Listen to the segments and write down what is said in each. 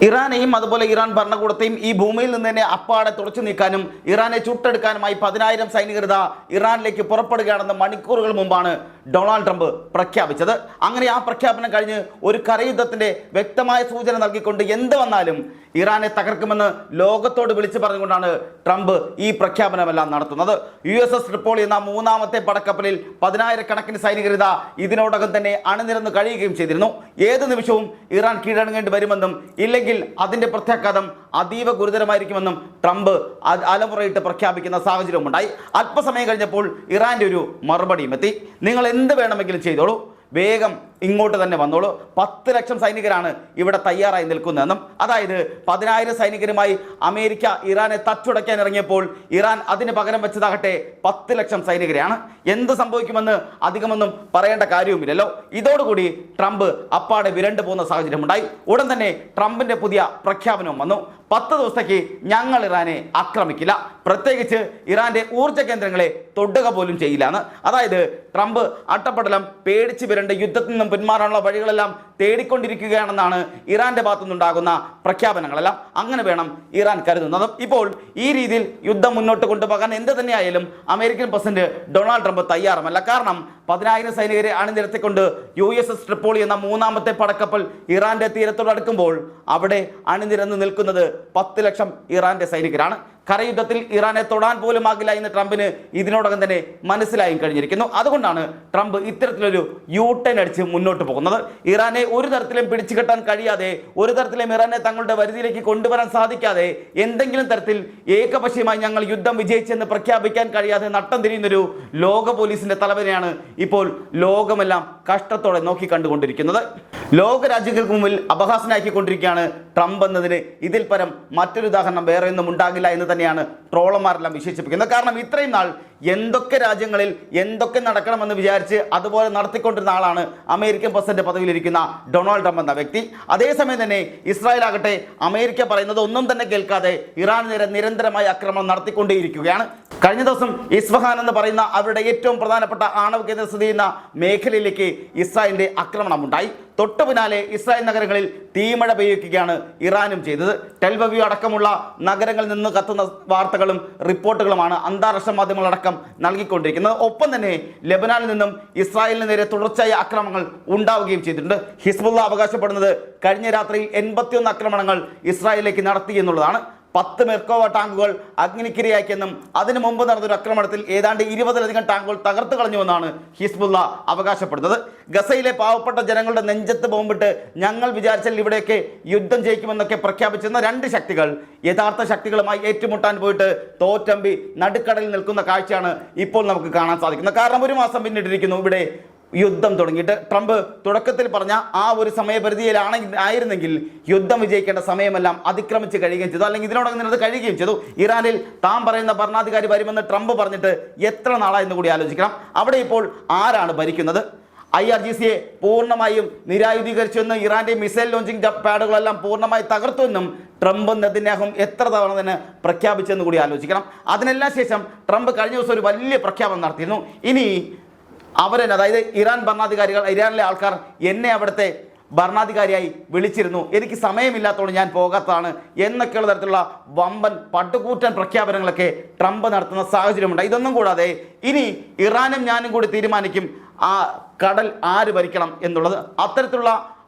ഇറാനെയും അതുപോലെ ഇറാൻ ഭരണകൂടത്തെയും ഈ ഭൂമിയിൽ നിന്ന് തന്നെ അപ്പാടെ തുടച്ചു നീക്കാനും ഇറാനെ ചുട്ടെടുക്കാനുമായി 10,000 സൈനികർ ഇറാനിലേക്ക് പുറപ്പെടുകയാണെന്ന് മണിക്കൂറുകൾ മുമ്പാണ് ഡൊണാൾഡ് ട്രംപ് പ്രഖ്യാപിച്ചത്. അങ്ങനെ ആ പ്രഖ്യാപനം കഴിഞ്ഞ് ഒരു കരയുദ്ധത്തിന്റെ വ്യക്തമായ സൂചന നൽകിക്കൊണ്ട് എന്ത് വന്നാലും ഇറാനെ തകർക്കുമെന്ന് ലോകത്തോട് വിളിച്ചു പറഞ്ഞുകൊണ്ടാണ് ട്രംപ് ഈ പ്രഖ്യാപനമെല്ലാം നടത്തുന്നത്. USS ട്രിപ്പോളി എന്ന മൂന്നാമത്തെ പടക്കപ്പലിൽ 10,000 സൈനികർ ഇതിനോടകം തന്നെ അണിനിരന്ന് കഴിയുകയും ചെയ്തിരുന്നു. ഏത് നിമിഷവും ഇറാൻ കീഴടങ്ങേണ്ടി വരുമെന്നും ഇല്ലെങ്കിൽ അതിന്റെ പ്രത്യാഘാതം അതീവ ഗുരുതരമായിരിക്കുമെന്നും ട്രംപ് അലമുറയിട്ട് പ്രഖ്യാപിക്കുന്ന സാഹചര്യമുണ്ടായി. അല്പസമയം കഴിഞ്ഞപ്പോൾ ഇറാന്റെ ഒരു മറുപടിയും എത്തി. നിങ്ങൾ എന്ത് വേണമെങ്കിലും ചെയ്തോളൂ, വേഗം ഇങ്ങോട്ട് തന്നെ വന്നോളൂ. 10 ലക്ഷം സൈനികരാണ് ഇവിടെ തയ്യാറായി നിൽക്കുന്നതെന്നും, അതായത് 10,000 സൈനികരുമായി അമേരിക്ക ഇറാനെ തച്ചുടയ്ക്കാൻ ഇറങ്ങിയപ്പോൾ ഇറാൻ അതിന് പകരം വെച്ചതാകട്ടെ 10 ലക്ഷം സൈനികരെയാണ്. എന്ത് സംഭവിക്കുമെന്ന് അധികമൊന്നും പറയേണ്ട കാര്യവുമില്ലല്ലോ. ഇതോടുകൂടി ട്രംപ് അപ്പാടെ വിരണ്ടു പോകുന്ന സാഹചര്യമുണ്ടായി. ഉടൻ തന്നെ ട്രംപിന്റെ പുതിയ പ്രഖ്യാപനവും വന്നു. 10 ദിവസത്തേക്ക് ഞങ്ങൾ ഇറാനെ ആക്രമിക്കില്ല, പ്രത്യേകിച്ച് ഇറാന്റെ ഊർജ്ജ കേന്ദ്രങ്ങളെ തൊടുക പോലും ചെയ്യില്ല എന്ന്. അതായത് ട്രംപ് അട്ടപ്പടലം പേടിച്ച് വിരണ്ട് യുദ്ധത്തിൽ നിന്നും പിന്മാറാനുള്ള വഴികളെല്ലാം തേടിക്കൊണ്ടിരിക്കുകയാണെന്നാണ് ഇറാന്റെ ഭാഗത്തുനിന്നുണ്ടാകുന്ന പ്രഖ്യാപനങ്ങളെല്ലാം. അങ്ങനെ വേണം ഇറാൻ കരുതുന്നതും. ഇപ്പോൾ ഈ രീതിയിൽ യുദ്ധം മുന്നോട്ട് കൊണ്ടുപോകാൻ എന്ത് തന്നെയായാലും അമേരിക്കൻ പ്രസിഡന്റ് ഡൊണാൾഡ് ട്രംപ് തയ്യാറുമല്ല. കാരണം 10,000 സൈനികരെ അണിനിരത്തിക്കൊണ്ട് USS ട്രിപ്പോളി എന്ന മൂന്നാമത്തെ പടക്കപ്പൽ ഇറാന്റെ തീരത്തോട് അടുക്കുമ്പോൾ അവിടെ അണിനിരന്ന് നിൽക്കുന്നത് 10 ലക്ഷം ഇറാന്റെ സൈനികരാണ്. കരയുദ്ധത്തിൽ ഇറാനെ തൊടാൻ പോലും ആകില്ല എന്ന് ട്രംപിന് ഇതിനോടകം തന്നെ മനസ്സിലായും കഴിഞ്ഞിരിക്കുന്നു. അതുകൊണ്ടാണ് ട്രംപ് ഇത്തരത്തിലൊരു യൂട്ടേൺ അടിച്ച് മുന്നോട്ട് പോകുന്നത്. ഇറാനെ ഒരു തരത്തിലും പിടിച്ചുകെട്ടാൻ കഴിയാതെ, ഒരു തരത്തിലും ഇറാനെ തങ്ങളുടെ വരുതിയിലേക്ക് കൊണ്ടുവരാൻ സാധിക്കാതെ, എന്തെങ്കിലും തരത്തിൽ ഏകപക്ഷീയമായി ഞങ്ങൾ യുദ്ധം വിജയിച്ചെന്ന് പ്രഖ്യാപിക്കാൻ കഴിയാതെ നട്ടം തിരിയുന്നൊരു ലോക പോലീസിന്റെ തലവനെയാണ് ഇപ്പോൾ ലോകമെല്ലാം കഷ്ടത്തോടെ നോക്കി കണ്ടുകൊണ്ടിരിക്കുന്നത്. ലോക രാജ്യങ്ങൾക്ക് മുമ്പിൽ അപഹാസ്യനാക്കിക്കൊണ്ടിരിക്കുകയാണ് ട്രംപ് എന്നതിന് ഇതിൽ പരം മറ്റൊരു ഉദാഹരണം വേറെ ഒന്നും ഉണ്ടാകില്ല എന്ന് തന്നെയാണ് ട്രോളന്മാരെല്ലാം വിശേഷിപ്പിക്കുന്നത്. കാരണം ഇത്രയും നാൾ എന്തൊക്കെ രാജ്യങ്ങളിൽ എന്തൊക്കെ നടക്കണമെന്ന് വിചാരിച്ച് അതുപോലെ നടത്തിക്കൊണ്ടിരുന്ന ആളാണ് അമേരിക്കൻ പ്രസിഡന്റ് പദവിയിലിരിക്കുന്ന ഡൊണാൾഡ് ട്രംപ് എന്ന വ്യക്തി. അതേസമയം തന്നെ ഇസ്രായേൽ ആകട്ടെ അമേരിക്ക പറയുന്നത് ഒന്നും തന്നെ കേൾക്കാതെ ഇറാന് നേരെ നിരന്തരമായി ആക്രമണം നടത്തിക്കൊണ്ടേയിരിക്കുകയാണ്. കഴിഞ്ഞ ദിവസം ഇസ്ഫഹാൻ എന്ന് പറയുന്ന അവരുടെ ഏറ്റവും പ്രധാനപ്പെട്ട ആണവ കേന്ദ്രം സ്ഥിതി ചെയ്യുന്ന മേഖലയിലേക്ക് ഇസ്രായേലിന്റെ ആക്രമണം ഉണ്ടായി. തൊട്ടു പിന്നാലെ ഇസ്രായേൽ നഗരങ്ങളിൽ തീമഴ പെയ്യിക്കുകയാണ് ഇറാനും ചെയ്തത്. ടെൽഅവീവ് അടക്കമുള്ള നഗരങ്ങളിൽ നിന്ന് കത്തുന്ന വാർത്തകളും റിപ്പോർട്ടുകളുമാണ് അന്താരാഷ്ട്ര മാധ്യമങ്ങളടക്കം നൽകിക്കൊണ്ടിരിക്കുന്നത്. ഒപ്പം തന്നെ ലെബനാനിൽ നിന്നും ഇസ്രായേലിന് നേരെ തുടർച്ചയായ ആക്രമണങ്ങൾ ഉണ്ടാവുകയും ചെയ്തിട്ടുണ്ട്. ഹിസ്ബുള്ള അവകാശപ്പെടുന്നത് കഴിഞ്ഞ രാത്രിയിൽ 81 ആക്രമണങ്ങൾ ഇസ്രായേലിലേക്ക് നടത്തി എന്നുള്ളതാണ്. 10 മെർക്കോവ ടാങ്കുകൾ അഗ്നിക്കിരയാക്കിയെന്നും അതിനു മുമ്പ് നടന്നൊരു ആക്രമണത്തിൽ ഏതാണ്ട് 20-ലധികം ടാങ്കുകൾ തകർത്തു കളഞ്ഞുവെന്നാണ് ഹിസ്ബുള്ള അവകാശപ്പെടുന്നത്. ഗസയിലെ പാവപ്പെട്ട ജനങ്ങളുടെ നെഞ്ചത്ത് ബോംബിട്ട് ഞങ്ങൾ വിചാരിച്ചാൽ ഇവിടെയൊക്കെ യുദ്ധം ജയിക്കുമെന്നൊക്കെ പ്രഖ്യാപിച്ചിരുന്ന 2 ശക്തികൾ യഥാർത്ഥ ശക്തികളുമായി ഏറ്റുമുട്ടാൻ പോയിട്ട് തോറ്റമ്പി നടുക്കടലിൽ നിൽക്കുന്ന കാഴ്ചയാണ് ഇപ്പോൾ നമുക്ക് കാണാൻ സാധിക്കുന്നത്. കാരണം 1 മാസം പിന്നിട്ടിരിക്കുന്നു ഇവിടെ യുദ്ധം തുടങ്ങിയിട്ട്. ട്രംപ് തുടക്കത്തിൽ പറഞ്ഞ ആ ഒരു സമയപരിധിയിലായിരുന്നെങ്കിൽ യുദ്ധം വിജയിക്കേണ്ട സമയമെല്ലാം അതിക്രമിച്ച് കഴിയുകയും ചെയ്തു, അല്ലെങ്കിൽ ഇതിനോടകം നിന്നത് കഴിയുകയും ചെയ്തു. ഇറാനിൽ താൻ പറയുന്ന ഭരണാധികാരി വരുമെന്ന് ട്രംപ് പറഞ്ഞിട്ട് എത്ര നാളായെന്ന് കൂടി ആലോചിക്കണം. അവിടെ ഇപ്പോൾ ആരാണ് ഭരിക്കുന്നത്? IRGCയെ പൂർണ്ണമായും നിരായുധീകരിച്ചുവെന്നും ഇറാന്റെ മിസൈൽ ലോഞ്ചിങ് പാഡുകളെല്ലാം പൂർണ്ണമായി തകർത്തുവെന്നും ട്രംപ് നെതന്യാഹും എത്ര തവണ തന്നെ പ്രഖ്യാപിച്ചെന്ന് കൂടി ആലോചിക്കണം. അതിനെല്ലാം ശേഷം ട്രംപ് കഴിഞ്ഞ ദിവസം ഒരു വലിയ പ്രഖ്യാപനം നടത്തിയിരുന്നു. ഇനി അവരെന്നെ, അതായത് ഇറാൻ ഭരണാധികാരികൾ, ഇറാനിലെ ആൾക്കാർ എന്നെ അവിടുത്തെ ഭരണാധികാരിയായി വിളിച്ചിരുന്നു, എനിക്ക് സമയമില്ലാത്തതുകൊണ്ട് ഞാൻ പോകാത്തതാണ് എന്നൊക്കെയുള്ള തരത്തിലുള്ള വമ്പൻ പട്ടുകൂറ്റൻ പ്രഖ്യാപനങ്ങളൊക്കെ ട്രംപ് നടത്തുന്ന സാഹചര്യമുണ്ട്. ഇതൊന്നും കൂടാതെ ഇനി ഇറാനും ഞാനും കൂടി തീരുമാനിക്കും ആ കടൽ ആര് ഭരിക്കണം എന്നുള്ളത്. അത്തരത്തിലുള്ള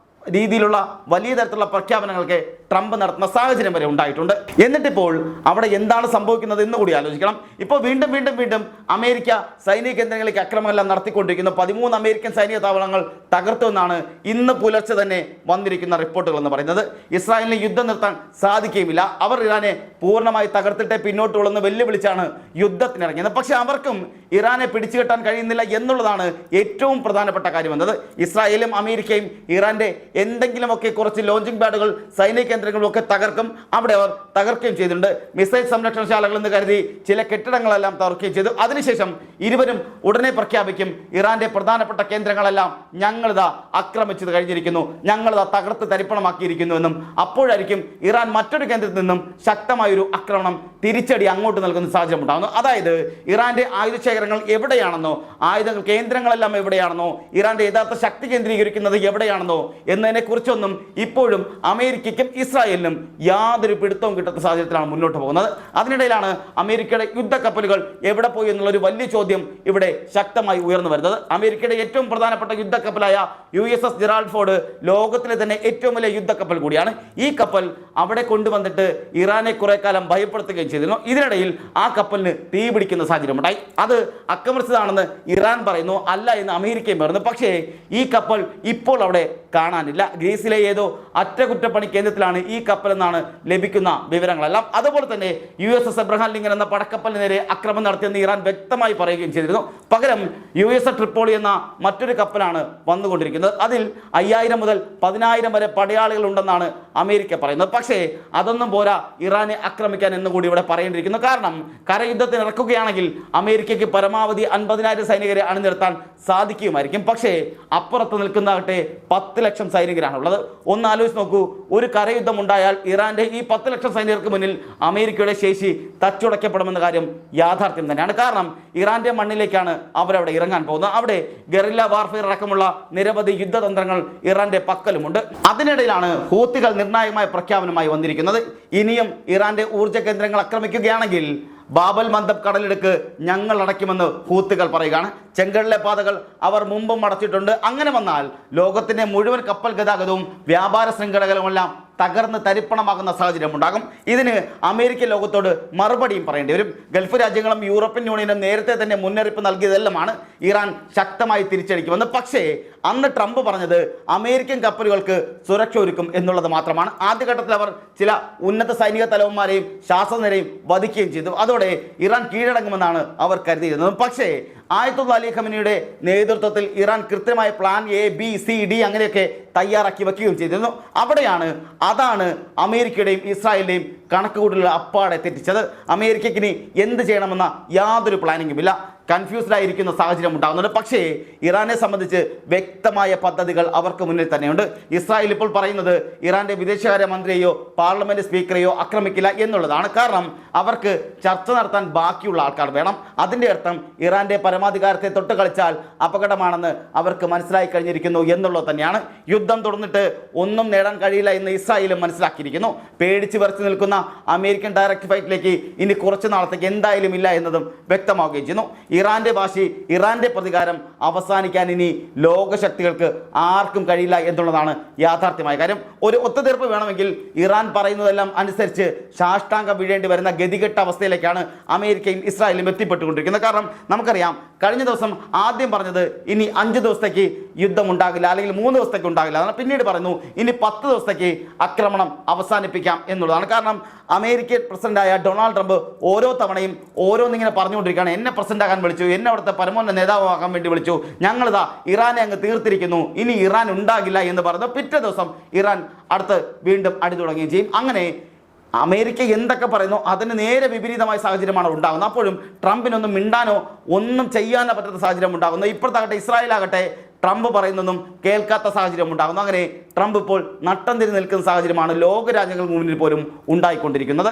രീതിയിലുള്ള വലിയ തരത്തിലുള്ള പ്രഖ്യാപനങ്ങൾക്ക് ട്രംപ് നടത്തുന്ന സാഹചര്യം വരെ ഉണ്ടായിട്ടുണ്ട്. എന്നിട്ടിപ്പോൾ അവിടെ എന്താണ് സംഭവിക്കുന്നത് എന്ന് കൂടി ആലോചിക്കണം. ഇപ്പോൾ വീണ്ടും വീണ്ടും വീണ്ടും അമേരിക്ക സൈനിക കേന്ദ്രങ്ങളിലേക്ക് ആക്രമണമെല്ലാം നടത്തിക്കൊണ്ടിരിക്കുന്നു. 13 അമേരിക്കൻ സൈനിക താവളങ്ങൾ തകർത്തുവെന്നാണ് ഇന്ന് പുലർച്ചെ തന്നെ വന്നിരിക്കുന്ന റിപ്പോർട്ടുകൾ എന്ന് പറയുന്നത്. ഇസ്രായേലിന് യുദ്ധം നിർത്താൻ സാധിക്കുകയുമില്ല, അവർ ഇറാനെ പൂർണ്ണമായി തകർത്തിട്ടേ പിന്നോട്ടുള്ളെന്ന് വെല്ലുവിളിച്ചാണ് യുദ്ധത്തിനിറങ്ങിയത്. പക്ഷെ അവർക്കും ഇറാനെ പിടിച്ചുകെട്ടാൻ കഴിയുന്നില്ല എന്നുള്ളതാണ് ഏറ്റവും പ്രധാനപ്പെട്ട കാര്യം എന്നത്. ഇസ്രായേലും അമേരിക്കയും ഇറാന്റെ എന്തെങ്കിലുമൊക്കെ കുറച്ച് ലോഞ്ചിങ് പാഡുകൾ സൈനിക കേന്ദ്രങ്ങളൊക്കെ തകർക്കും, അവിടെ അവർ തകർക്കുകയും ചെയ്തിട്ടുണ്ട്. മിസൈൽ സംരക്ഷണശാലകൾ എന്ന് കരുതി ചില കെട്ടിടങ്ങളെല്ലാം തകർക്കുകയും ചെയ്തു. അതിനുശേഷം ഇരുവരും ഉടനെ പ്രഖ്യാപിക്കും ഇറാന്റെ പ്രധാനപ്പെട്ട കേന്ദ്രങ്ങളെല്ലാം ഞങ്ങളിതാ ആക്രമിച്ചത് കഴിഞ്ഞിരിക്കുന്നു, ഞങ്ങളിതാ തകർത്ത് തരിപ്പണമാക്കിയിരിക്കുന്നു എന്നും. അപ്പോഴായിരിക്കും ഇറാൻ മറ്റൊരു കേന്ദ്രത്തിൽ നിന്നും ശക്തമായൊരു ആക്രമണം തിരിച്ചടി അങ്ങോട്ട് നൽകുന്ന സാഹചര്യം ഉണ്ടാകുന്നു. അതായത് ഇറാന്റെ ആയുധശേഖരങ്ങൾ എവിടെയാണെന്നോ, ആയുധ കേന്ദ്രങ്ങളെല്ലാം എവിടെയാണെന്നോ, ഇറാന്റെ യഥാർത്ഥ ശക്തി കേന്ദ്രീകരിക്കുന്നത് എവിടെയാണെന്നോ എന്നതിനെ കുറിച്ചൊന്നും ഇപ്പോഴും അമേരിക്കയ്ക്കും ഇസ്രായേലിനും യാതൊരു പിടുത്തവും കിട്ടാത്ത സാഹചര്യത്തിലാണ് മുന്നോട്ട് പോകുന്നത്. അതിനിടയിലാണ് അമേരിക്കയുടെ യുദ്ധക്കപ്പലുകൾ എവിടെ പോയി എന്നുള്ളൊരു വലിയ ചോദ്യം ഇവിടെ ശക്തമായി ഉയർന്നു വരുന്നത്. അമേരിക്കയുടെ ഏറ്റവും പ്രധാനപ്പെട്ട യുദ്ധക്കപ്പലായ USS ജെറാൾഡ് ഫോർഡ് ലോകത്തിലെ തന്നെ ഏറ്റവും വലിയ യുദ്ധക്കപ്പൽ കൂടിയാണ്. ഈ കപ്പൽ അവിടെ കൊണ്ടുവന്നിട്ട് ഇറാനെ കുറെ കാലം ഭയപ്പെടുത്തുകയും ചെയ്തിരുന്നു. ഇതിനിടയിൽ ആ കപ്പലിന് തീ പിടിക്കുന്ന സാഹചര്യമുണ്ടായി. അത് അക്രമിച്ചതാണെന്ന് ഇറാൻ പറയുന്നു, അല്ല എന്ന് അമേരിക്കയും പറയുന്നു. പക്ഷേ ഈ കപ്പൽ ഇപ്പോൾ അവിടെ കാണാനില്ല. ഗ്രീസിലെ ഏതോ അറ്റകുറ്റപ്പണി കേന്ദ്രത്തിലാണ് ഈ കപ്പൽ എന്നാണ് ലഭിക്കുന്ന വിവരങ്ങളെല്ലാം. അതുപോലെ തന്നെ USS എബ്രഹാം ലിങ്കൻ എന്ന പടക്കപ്പലിന് നേരെ ആക്രമണം നടത്തിയെന്ന് ഇറാൻ വ്യക്തമായി പറയുകയും ചെയ്തിരുന്നു. പകരം USS ട്രിപ്പോളി എന്ന മറ്റൊരു കപ്പലാണ് വന്നുകൊണ്ടിരിക്കുന്നത്. അതിൽ 5000 മുതൽ 10000 വരെ പടയാളികൾ ഉണ്ടെന്നാണ് അമേരിക്ക പറയുന്നത്. പക്ഷേ അതൊന്നും പോരാ ഇറാനെ ആക്രമിക്കാൻ എന്നുകൂടി ഇവിടെ പറയേണ്ടിയിരിക്കുന്നു. കാരണം കരയുദ്ധത്തിന് ഇറക്കുകയാണെങ്കിൽ അമേരിക്കയ്ക്ക് പരമാവധി 50,000 സൈനികരെ അണിനിരത്താൻ സാധിക്കുമായിരിക്കും. പക്ഷേ അപ്പുറത്ത് നിൽക്കുന്നതാകട്ടെ 10 ലക്ഷം സൈനികരാണുള്ളത്. ഒന്ന് ആലോചിച്ച് നോക്കൂ, ഒരു കരയുദ്ധം ഉണ്ടായാൽ ഇറാന്റെ ഈ 10 ലക്ഷം സൈനികർക്ക് മുന്നിൽ അമേരിക്കയുടെ ശേഷി തച്ചുടയ്ക്കപ്പെടുമെന്ന കാര്യം യാഥാർത്ഥ്യം തന്നെയാണ്. കാരണം ഇറാന്റെ മണ്ണിലേക്കാണ് അവരവിടെ ഇറങ്ങാൻ പോകുന്നത്. അവിടെ ഗറില്ല വാർഫെയർ അടക്കമുള്ള നിരവധി യുദ്ധതന്ത്രങ്ങൾ ഇറാന്റെ പക്കലുമുണ്ട്. അതിനിടയിലാണ് ഹൂത്തികൾ നിർണായകമായ പ്രഖ്യാപനമായി വന്നിരിക്കുന്നത്. ഇനിയും ഇറാന്റെ ഊർജ്ജ കേന്ദ്രങ്ങൾ ആക്രമിക്കുകയാണെങ്കിൽ ബാബൽ മന്ദബ് കടലിടുക്ക് ഞങ്ങൾ അടയ്ക്കുമെന്ന് ഹൂത്തികൾ പറയുകയാണ്. ചെങ്കടലിലെ പാതകൾ അവർ മുമ്പും അടച്ചിട്ടുണ്ട്. അങ്ങനെ വന്നാൽ ലോകത്തിന്റെ മുഴുവൻ കപ്പൽ ഗതാഗതവും വ്യാപാര ശൃംഖലകളുമെല്ലാം തകർന്ന് തരിപ്പണമാകുന്ന സാഹചര്യം ഉണ്ടാകും. ഇതിന് അമേരിക്കൻ ലോകത്തോട് മറുപടിയും പറയേണ്ടി വരും. ഗൾഫ് രാജ്യങ്ങളും യൂറോപ്യൻ യൂണിയനും നേരത്തെ തന്നെ മുന്നറിയിപ്പ് നൽകിയതെല്ലാമാണ് ഇറാൻ ശക്തമായി തിരിച്ചടിക്കുമെന്ന്. പക്ഷേ അന്ന് ട്രംപ് പറഞ്ഞത് അമേരിക്കൻ കപ്പലുകൾക്ക് സുരക്ഷ ഒരുക്കും എന്നുള്ളത് മാത്രമാണ്. ആദ്യഘട്ടത്തിൽ അവർ ചില ഉന്നത സൈനിക തലവന്മാരെയും ശാസ്ത്രജ്ഞരെയും വധിക്കുകയും ചെയ്തു. അതോടെ ഇറാൻ കീഴടങ്ങുമെന്നാണ് അവർ കരുതിയിരുന്നത്. പക്ഷേ ആയത്തുള്ള അലി ഖമനിയുടെ നേതൃത്വത്തിൽ ഇറാൻ കൃത്യമായ plan A, B, C, D അങ്ങനെയൊക്കെ തയ്യാറാക്കി വെക്കുകയും ചെയ്തിരുന്നു. അതാണ് അമേരിക്കയുടെയും ഇസ്രായേലിൻ്റെയും കണക്കുകൂട്ടലുകൾ അപ്പാടെ തെറ്റിച്ചത്. അമേരിക്കയ്ക്ക് ഇനി എന്ത് ചെയ്യണമെന്ന യാതൊരു പ്ലാനിങ്ങുമില്ല. കൺഫ്യൂസ്ഡ് ആയിരിക്കുന്ന സാഹചര്യം ഉണ്ടാകുന്നുണ്ട്. പക്ഷേ ഇറാനെ സംബന്ധിച്ച് വ്യക്തമായ പദ്ധതികൾ അവർക്ക് മുന്നിൽ തന്നെയുണ്ട്. ഇസ്രായേൽ ഇപ്പോൾ പറയുന്നത് ഇറാന്റെ വിദേശകാര്യ മന്ത്രിയെയോ പാർലമെന്റ് സ്പീക്കറെയോ ആക്രമിക്കില്ല എന്നുള്ളതാണ്. കാരണം അവർക്ക് ചർച്ച നടത്താൻ ബാക്കിയുള്ള ആൾക്കാർ വേണം. അതിൻ്റെ അർത്ഥം ഇറാന്റെ പരമാധികാരത്തെ തൊട്ട് കളിച്ചാൽ അപകടമാണെന്ന് അവർക്ക് മനസ്സിലായി കഴിഞ്ഞിരിക്കുന്നു എന്നുള്ളത് തന്നെയാണ്. യുദ്ധം തുടർന്നിട്ട് ഒന്നും നേടാൻ കഴിയില്ല എന്ന് ഇസ്രായേലും മനസ്സിലാക്കിയിരിക്കുന്നു. പേടിച്ച് വിറച്ചു നിൽക്കുന്ന അമേരിക്കൻ ഡയറക്റ്റ് ഫൈറ്റിലേക്ക് ഇനി കുറച്ച് നാളത്തേക്ക് എന്തായാലും ഇല്ല എന്നതും വ്യക്തമാവുകയും ചെയ്യുന്നു. ഇറാന്റെ വാശി, ഇറാന്റെ പ്രതികാരം അവസാനിക്കാൻ ഇനി ലോകശക്തികൾക്ക് ആർക്കും കഴിയില്ല എന്നുള്ളതാണ് യാഥാർത്ഥ്യമായ കാര്യം. ഒരു ഒത്തുതീർപ്പ് വേണമെങ്കിൽ ഇറാൻ പറയുന്നതെല്ലാം അനുസരിച്ച് സാഷ്ടാംഗം വീഴേണ്ടി വരുന്ന ഗതികെട്ട അവസ്ഥയിലേക്കാണ് അമേരിക്കയും ഇസ്രായേലും എത്തിപ്പെട്ടുകൊണ്ടിരിക്കുന്നത്. കാരണം നമുക്കറിയാം, കഴിഞ്ഞ ദിവസം ആദ്യം പറഞ്ഞത് ഇനി 5 ദിവസത്തേക്ക് യുദ്ധം ഉണ്ടാകില്ല, അല്ലെങ്കിൽ 3 ദിവസത്തേക്ക് ഉണ്ടാകില്ല. അതാണ് പിന്നീട് പറയുന്നു ഇനി 10 ദിവസത്തേക്ക് ആക്രമണം അവസാനിപ്പിക്കാം എന്നുള്ളതാണ്. കാരണം അമേരിക്കൻ പ്രസിഡന്റായ ഡൊണാൾഡ് ട്രംപ് ഓരോ തവണയും ഓരോന്നിങ്ങനെ പറഞ്ഞുകൊണ്ടിരിക്കുകയാണ്. എന്നെ പ്രസിഡന്റ് ആകാൻ വിളിച്ചു, എന്നെ അവിടുത്തെ പരമോന്നത നേതാവാകാൻ വേണ്ടി വിളിച്ചു, ഞങ്ങളിതാ ഇറാനെ അങ്ങ് തീർത്തിരിക്കുന്നു, ഇനി ഇറാൻ ഉണ്ടാകില്ല എന്ന് പറഞ്ഞു. പിറ്റേ ദിവസം ഇറാൻ അടുത്ത് വീണ്ടും അടി തുടങ്ങുകയും ചെയ്യും. അങ്ങനെ അമേരിക്ക എന്തൊക്കെ പറയുന്നു അതിന് നേരെ വിപരീതമായ സാഹചര്യമാണ് ഉണ്ടാകുന്നത്. അപ്പോഴും ട്രംപിനൊന്നും മിണ്ടാനോ ഒന്നും ചെയ്യാനോ പറ്റാത്ത സാഹചര്യം ഉണ്ടാകുന്നു. ഇപ്പോഴത്താകട്ടെ ഇസ്രായേലാകട്ടെ ട്രംപ് പറയുന്നതൊന്നും കേൾക്കാത്ത സാഹചര്യം ഉണ്ടാകുന്നു. അങ്ങനെ ട്രംപ് ഇപ്പോൾ നട്ടം തിരിഞ്ഞ് നിൽക്കുന്ന സാഹചര്യമാണ് ലോകരാജ്യങ്ങൾക്ക് മുന്നിൽ പോലും ഉണ്ടായിക്കൊണ്ടിരിക്കുന്നത്.